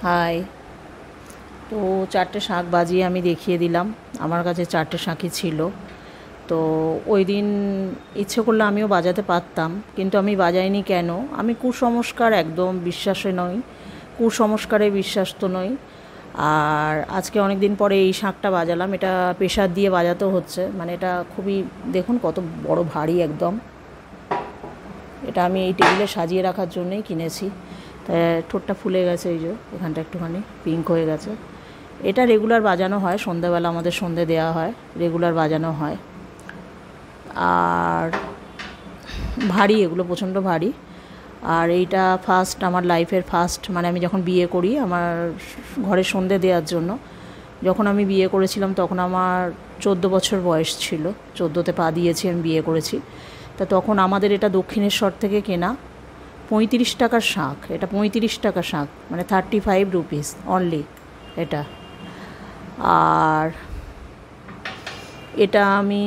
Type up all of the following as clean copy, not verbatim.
High. তো চারটে শাঁখ বাজিয়ে আমি দেখিয়ে দিলাম। আমার কাছে চারটে শাঁখই ছিল। তো ওই দিন ইচ্ছে করলে আমিও বাজাতে পারতাম, কিন্তু আমি বাজাইনি কেন? আমি কুসংস্কার একদম বিশ্বাসে নই, কুসংস্কারে বিশ্বাস তো নই। আর আজকে অনেক দিন পরে এই শাঁখটা বাজালাম। এটা প্রেশার দিয়ে বাজাতে হচ্ছে, মানে এটা খুবই, দেখুন কত বড় ভারী একদম। এটা আমি এই টেবিলে সাজিয়ে রাখার জন্যই কিনেছি। তাই ঠোঁটটা ফুলে গেছে, এই যে এখানটা একটুখানি পিঙ্ক হয়ে গেছে। এটা রেগুলার বাজানো হয়, সন্ধ্যাবেলা আমাদের সন্ধে দেওয়া হয়, রেগুলার বাজানো হয়। আর ভারী, এগুলো প্রচণ্ড ভারী। আর এইটা ফার্স্ট, আমার লাইফের ফার্স্ট, মানে আমি যখন বিয়ে করি আমার ঘরে সন্ধে দেওয়ার জন্য, যখন আমি বিয়ে করেছিলাম তখন আমার 14 বছর বয়স ছিল। 14তে পা দিয়েছি, আমি বিয়ে করেছি। তা তখন আমাদের এটা দক্ষিণেশ্বর থেকে কেনা 35 টাকার শাঁখ। এটা 35 টাকার শাঁখ, মানে 35 রুপিস অনলি এটা। আর এটা আমি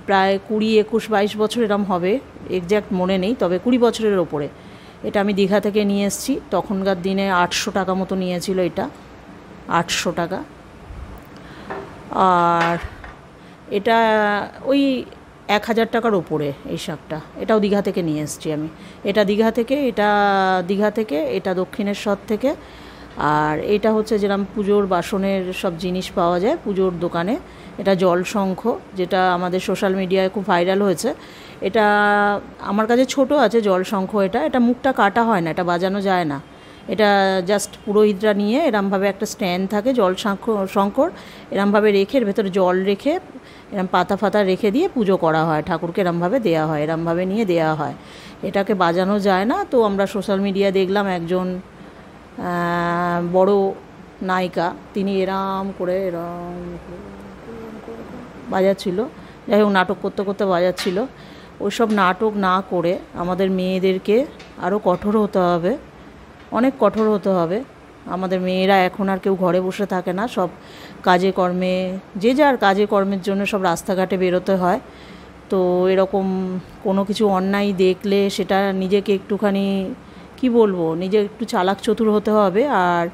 প্রায় 20, 21, 22 বছর এরম হবে, এক্স্যাক্ট মনে নেই, তবে 20 বছরের ওপরে। এটা আমি দীঘা থেকে নিয়ে এসেছি। তখনকার দিনে 800 টাকা মতো নিয়েছিল এটা, 800 টাকা। আর এটা ওই 1000 টাকার ওপরে এই শাঁখটা। এটাও দীঘা থেকে নিয়ে এসেছি আমি। এটা দীঘা থেকে, এটা দক্ষিণেশ্বর থেকে। আর এটা হচ্ছে যেরকম পুজোর বাসনের সব জিনিস পাওয়া যায় পুজোর দোকানে। এটা জলশঙ্খ, যেটা আমাদের সোশ্যাল মিডিয়ায় খুব ভাইরাল হয়েছে। এটা আমার কাছে ছোট আছে জলশঙ্খ। এটা মুখটা কাটা হয় না, এটা বাজানো যায় না। এটা জাস্ট পুরোহিতরা নিয়ে এরমভাবে একটা স্ট্যান্ড থাকে শঙ্কর, এরমভাবে রেখে এর ভেতরে জল রেখে এরম পাতা ফাতা রেখে দিয়ে পুজো করা হয় ঠাকুরকে, এরমভাবে দেওয়া হয়, এরমভাবে নিয়ে দেওয়া হয়। এটাকে বাজানো যায় না। তো আমরা সোশ্যাল মিডিয়া দেখলাম একজন বড় নায়িকা, তিনি এরম করে বাজাচ্ছিল। যাই হোক, নাটক করতে করতে বাজাচ্ছিল। ওইসব নাটক না করে আমাদের মেয়েদেরকে আরও কঠোর হতে হবে, অনেক কঠোর হতে হবে। আমাদের মেয়েরা এখন আর কেউ ঘরে বসে থাকে না, সব কাজে কর্মে, যে যার কাজে কর্মের জন্য সব রাস্তাঘাটে বেরোতে হয়। তো এরকম কোনো কিছু অন্যায় দেখলে সেটা নিজেকে একটুখানি, কি বলবো, নিজে একটু চালাক চতুর হতে হবে। আর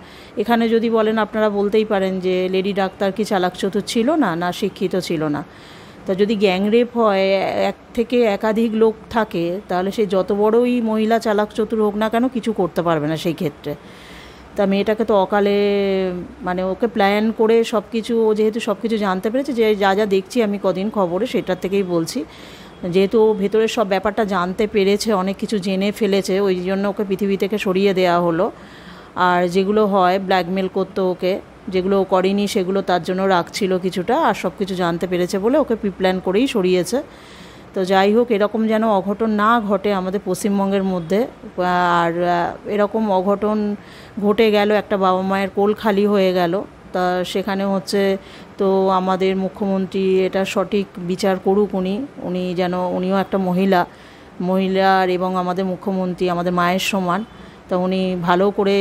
এখানে যদি বলেন, আপনারা বলতেই পারেন যে লেডি ডাক্তার কি চালাক চতুর ছিল না, না শিক্ষিত ছিল না? তা যদি গ্যাংরেপ হয়, এক থেকে একাধিক লোক থাকে, তাহলে সে যত বড়ই মহিলা চালাক চতুর হোক না কেন, কিছু করতে পারবে না সেই ক্ষেত্রে। তা মেয়েটাকে তো অকালে, মানে ওকে প্ল্যান করে সব কিছু, ও যেহেতু সব কিছু জানতে পেরেছে, যে যা যা দেখছি আমি কদিন খবরে, সেটার থেকেই বলছি, যেহেতু ও ভেতরের সব ব্যাপারটা জানতে পেরেছে, অনেক কিছু জেনে ফেলেছে, ওই জন্য ওকে পৃথিবী থেকে সরিয়ে দেওয়া হলো। আর যেগুলো হয় ব্ল্যাকমেল করতো ওকে, যেগুলো ও করেনি সেগুলো তার জন্য রাখছিল কিছুটা, আর সব কিছু জানতে পেরেছে বলে ওকে প্রিপ্ল্যান করেই সরিয়েছে। তো যাই হোক, এরকম যেন অঘটন না ঘটে আমাদের পশ্চিমবঙ্গের মধ্যে। আর এরকম অঘটন ঘটে গেল, একটা বাবা মায়ের কোল খালি হয়ে গেল। তা সেখানে হচ্ছে, তো আমাদের মুখ্যমন্ত্রী এটা সঠিক বিচার করুক। উনি যেন, উনিও একটা মহিলার, এবং আমাদের মুখ্যমন্ত্রী আমাদের মায়ের সমান। তা উনি ভালো করে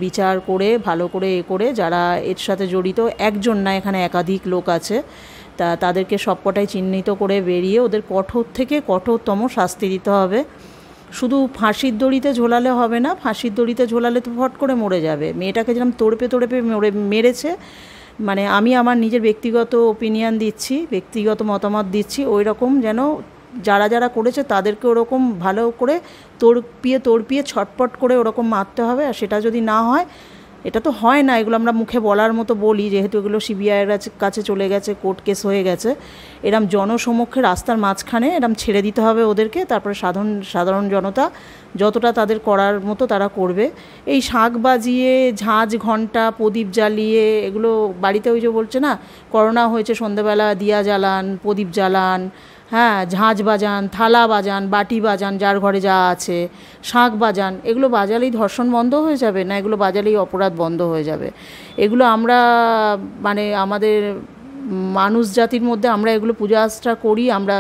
বিচার করে, ভালো করে করে, যারা এর সাথে জড়িত, একজন না, এখানে একাধিক লোক আছে, তা তাদেরকে সবকটাই চিহ্নিত করে বেরিয়ে ওদের কঠোর থেকে কঠোরতম শাস্তি দিতে হবে। শুধু ফাঁসির দড়িতে ঝোলালে হবে না, ফাঁসির দড়িতে ঝোলালে তো ফট করে মরে যাবে। মেয়েটাকে যেরকম তড়পে তড়পে মেরেছে, মানে আমি আমার নিজের ব্যক্তিগত ওপিনিয়ন দিচ্ছি, ব্যক্তিগত মতামত দিচ্ছি, ওই রকম যেন যারা যারা করেছে তাদেরকে ওরকম ভালো করে তড়পিয়ে ছটপট করে ওরকম মারতে হবে। আর সেটা যদি না হয়, এটা তো হয় না, এগুলো আমরা মুখে বলার মতো বলি, যেহেতু এগুলো সিবিআইয়ের কাছে চলে গেছে, কোর্ট কেস হয়ে গেছে, এরম জনসমক্ষে রাস্তার মাঝখানে এরম ছেড়ে দিতে হবে ওদেরকে। তারপরে সাধারণ জনতা যতটা তাদের করার মতো তারা করবে। এই শাঁখ বাজিয়ে, ঝাঁঝ ঘণ্টা, প্রদীপ জ্বালিয়ে, এগুলো বাড়িতে ওই যে বলছে না, করোনা হয়েছে, সন্ধেবেলা দিয়া জ্বালান, প্রদীপ জ্বালান, হ্যাঁ, ঝাঁঝ বাজান, থালা বাজান, বাটি বাজান, যার ঘরে যা আছে, শাঁখ বাজান। এগুলো বাজালেই ধর্ষণ বন্ধ হয়ে যাবে না? এগুলো বাজালেই অপরাধ বন্ধ হয়ে যাবে? এগুলো আমরা, মানে আমাদের মানুষ জাতির মধ্যে আমরা এগুলো পূজা আশ্রা করি, আমরা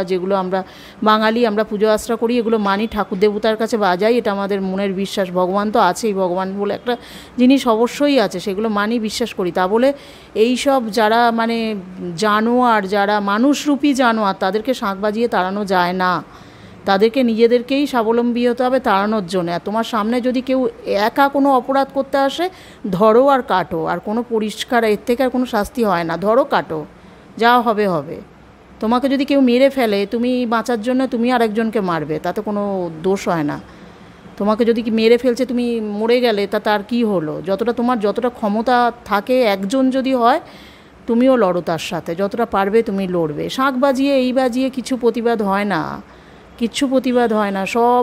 বাঙালি, আমরা পুজো আশ্রা করি, এগুলো মানি, ঠাকুর দেবতার কাছে বাজাই, এটা আমাদের মনের বিশ্বাস। ভগবান তো আছেই, ভগবান বলে একটা জিনিস অবশ্যই আছে, সেগুলো মানি, বিশ্বাস করি। তা বলে এই সব যারা মানে জানোয়ার, যারা মানুষরূপী জানোয়ার, তাদেরকে শাঁখ বাজিয়ে তাড়ানো যায় না। তাদেরকে নিজেদেরকেই স্বাবলম্বী হতে হবে তাড়ানোর জন্য। আর তোমার সামনে যদি কেউ একা কোনো অপরাধ করতে আসে, ধরো আর কাটো, আর কোনো পরিষ্কার এর থেকে আর কোনো শাস্তি হয় না, ধরো কাটো, যা হবে হবে। তোমাকে যদি কেউ মেরে ফেলে, তুমি বাঁচার জন্য তুমি আরেকজনকে মারবে, তাতে কোনো দোষ হয় না। তোমাকে যদি কি মেরে ফেলছে, তুমি মরে গেলে, তার কী হলো? যতটা ক্ষমতা থাকে, একজন যদি হয়, তুমিও লড়ো তার সাথে, যতটা পারবে তুমি লড়বে। শাঁখ বাজিয়ে এই বাজিয়ে কিছু প্রতিবাদ হয় না, কিচ্ছু প্রতিবাদ হয় না। সব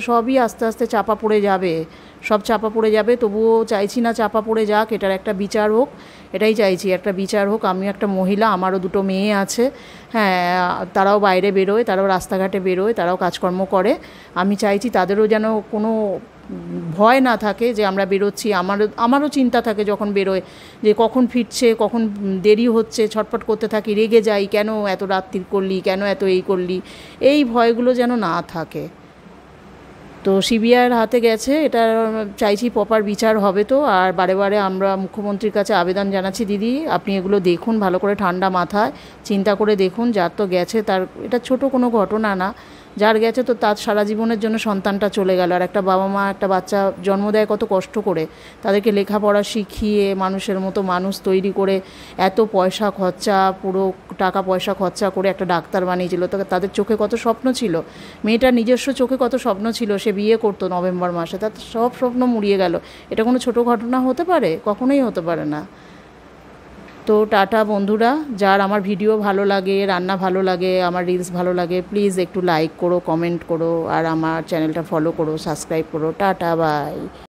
সবই আস্তে আস্তে চাপা পড়ে যাবে, সব চাপা পড়ে যাবে। তবুও চাইছি না চাপা পড়ে যাক, এটার একটা বিচার হোক, এটাই চাইছি, একটা বিচার হোক। আমিও একটা মহিলা, আমারও দুটো মেয়ে আছে, হ্যাঁ, তারাও বাইরে বেরোয়, তারাও রাস্তাঘাটে বেরোয়, তারাও কাজকর্ম করে। আমি চাইছি তাদেরও যেন কোনো ভয় না থাকে যে আমরা বেরোচ্ছি। আমারও চিন্তা থাকে যখন বেরোয়, যে কখন ফিরছে, কখন দেরি হচ্ছে, ছটফট করতে থাকি, রেগে যাই, কেন এত রাত্রি করলি, কেন এত এই করলি, এই ভয়গুলো যেন না থাকে। তো সিবিআইয়ের হাতে গেছে, এটা চাইছি প্রপার বিচার হবে। তো আর বারে বারে আমরা মুখ্যমন্ত্রীর কাছে আবেদন জানাচ্ছি, দিদি আপনি এগুলো দেখুন, ভালো করে ঠান্ডা মাথায় চিন্তা করে দেখুন। যার তো গেছে, তার এটা ছোট কোনো ঘটনা না, যার গেছে তো তার সারা জীবনের জন্য সন্তানটা চলে গেল। আর একটা বাবা মা একটা বাচ্চা জন্ম দেয় কত কষ্ট করে, তাদেরকে লেখাপড়া শিখিয়ে মানুষের মতো মানুষ তৈরি করে, এত পয়সা খরচা, পুরো টাকা পয়সা খরচা করে একটা ডাক্তার বানিয়েছিল। তো তাদের চোখে কত স্বপ্ন ছিল, মেয়েটার নিজস্ব চোখে কত স্বপ্ন ছিল, সে বিয়ে করতো নভেম্বর মাসে, তার সব স্বপ্ন মুড়িয়ে গেল। এটা কোনো ছোটো ঘটনা হতে পারে? কখনোই হতে পারে না। তো টাটা বন্ধুরা, যার আমার ভিডিও ভালো লাগে, রান্না ভালো লাগে, আমার রিলস ভালো লাগে, প্লিজ একটু লাইক করো, কমেন্ট করো, আর আমার চ্যানেলটা ফলো করো, সাবস্ক্রাইব করো। Tata, by.